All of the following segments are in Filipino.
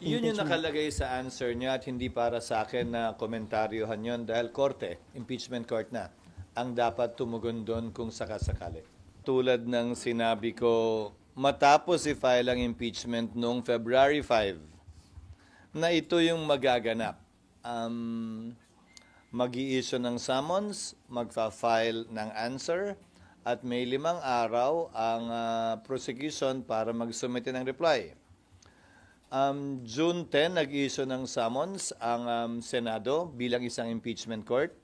Yun yung nakalagay sa answer niya at hindi para sa akin na komentaryohan yun dahil korte, impeachment court na, ang dapat tumugon doon kung sakasakali. Tulad ng sinabi ko, matapos i-file ang impeachment noong February 5, na ito yung magaganap. Mag-i-issue ng summons, magfa-file ng answer, at may 5 araw ang prosecution para mag-submit ng reply. June 10, nag-issue ng summons ang Senado bilang isang impeachment court.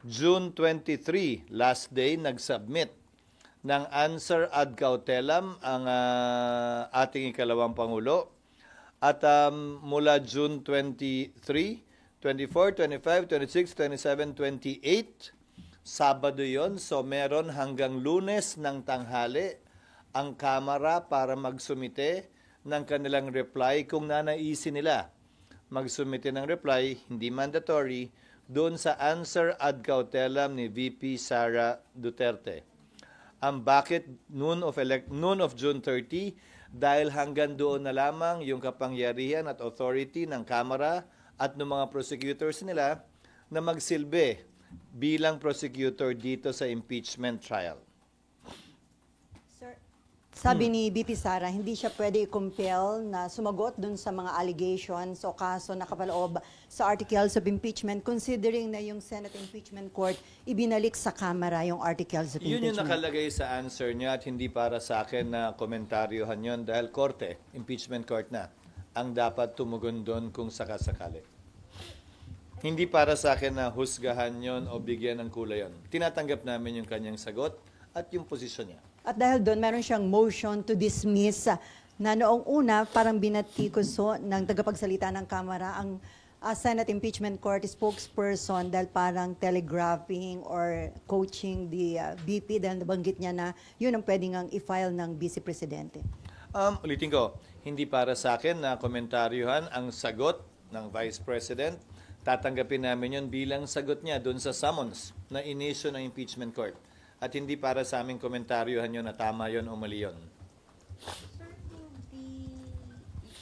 June 23, last day, nag-submit ng answer ad cautelam ang ating ikalawang Pangulo. At mula June 23, 24, 25, 26, 27, 28, Sabado yon. So meron hanggang Lunes ng tanghali ang Kamara para magsumite ng kanilang reply kung nanaisin nila. Magsumite ng reply, hindi mandatory, doon sa answer ad cautelam ni VP Sara Duterte. Ang bakit noon of June 30, dahil hanggang doon na lamang yung kapangyarihan at authority ng Kamara at ng mga prosecutors nila na magsilbi bilang prosecutor dito sa impeachment trial. Sir, sabi ni BP Sara, hindi siya pwede i-compel na sumagot dun sa mga allegations o kaso na kapaloob sa articles of impeachment considering na yung Senate Impeachment Court ibinalik sa Kamara yung articles of impeachment. Yun yung nakalagay sa answer niya at hindi para sa akin na komentaryohan yun dahil korte, impeachment court na, ang dapat tumugon doon kung sakasakali. Hindi para sa akin na husgahan yon o bigyan ng kulay yon. Tinatanggap namin yung kanyang sagot at yung posisyon niya. At dahil doon, meron siyang motion to dismiss na noong una, parang binatikuso ng tagapagsalita ng Kamara ang Senate Impeachment Court spokesperson dahil parang telegraphing or coaching the BP dahil nabanggit niya na yun ang pwedeng ang i-file ng Vice Presidente. Ulitin ko, hindi para sa akin na komentaryohan ang sagot ng Vice President. Tatanggapin namin yun bilang sagot niya doon sa summons na inisyo ng impeachment court. At hindi para sa aming komentaryohan yun na tama yun o mali yun. Sir,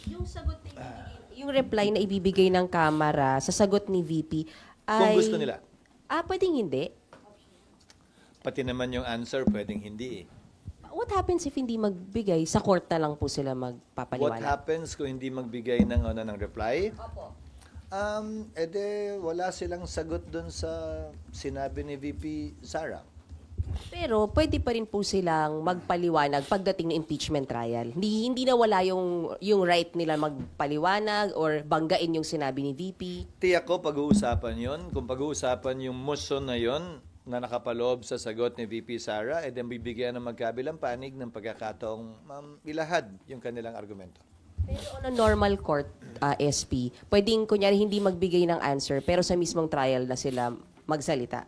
yung sagot na yung reply na ibibigay ng Kamara sa sagot ni VP ay... Kung gusto nila. Pwedeng hindi? Pati naman yung answer, pwedeng hindi eh. What happens if hindi magbigay? Sa court na lang po sila magpapaliwanag? What happens kung hindi magbigay ng reply? Opo. Wala silang sagot doon sa sinabi ni VP Sara. Pero pwede pa rin po silang magpaliwanag pagdating ng impeachment trial. Hindi na wala yung right nila magpaliwanag or banggain yung sinabi ni VP. Tiyak ko pag-uusapan yon. Kung pag-uusapan yung motion na yon na nakapaloob sa sagot ni VP Sara, then bibigyan ng magkabilang panig ng pagkakataong ilahad yung kanilang argumento. Pero on a normal court, SP, pwedeng kunyari hindi magbigay ng answer pero sa mismong trial na sila magsalita?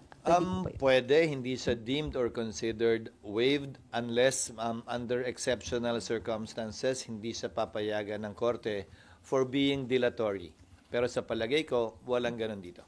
Pwede, hindi siya deemed or considered waived unless under exceptional circumstances hindi siya papayagan ng korte for being dilatory. Pero sa palagay ko, walang ganun dito.